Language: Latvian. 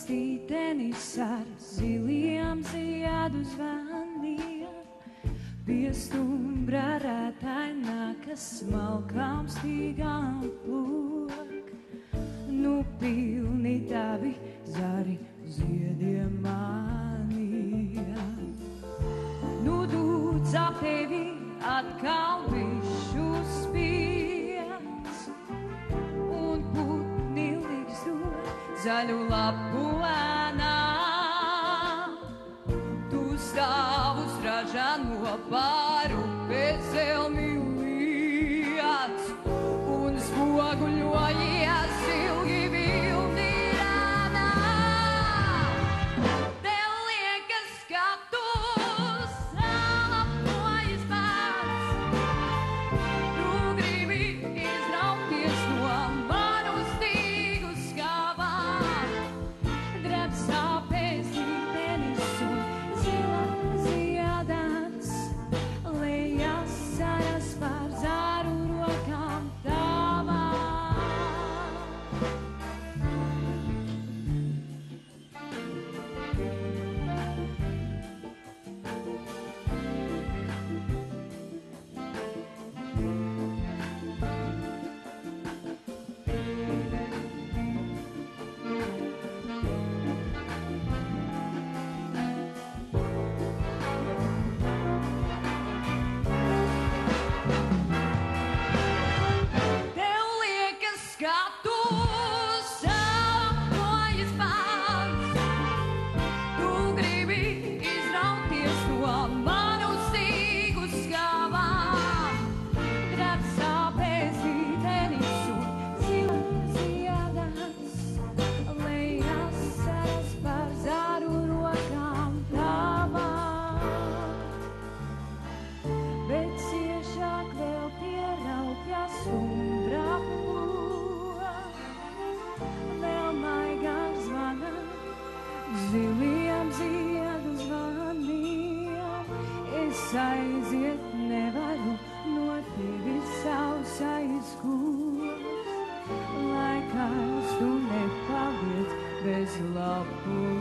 Tītenis ar ziliem ziedu zvaniem, pie stumbra rētainā, kas smalkām stīgām plok. Nu pilni tavi zari ziediem maniem. Nu dūts ap tevi atkal bišu spiedz, un putni liksto zaļu lapu lēnā. Tu stāvus ražā no pāru pēc zelmi liec, un spoguļojies ilgi vilni rānā. Tev liekas, ka tu salapojies pats, tu gribi izrauties no manu stīgu skavām. Drēbs sāpēs tītenis un zila ziedans, lejas saras pār zāru rokām tavām. Tev liekas, ka tu salapojies pats, tu gribi izrauties no manu stīgu skavām. Drēbs sāpēs tītenis un zila ziedans, lejas saras pār zāru rokām tavām. Bet ciešāk vēl pieraupjas stumbra plok, vēl maigāk zvana ziliem ziedu zvaniem. Es aiziet nevaru, no tevis sausais gūs, lai kāds tu nepaliec bez lapu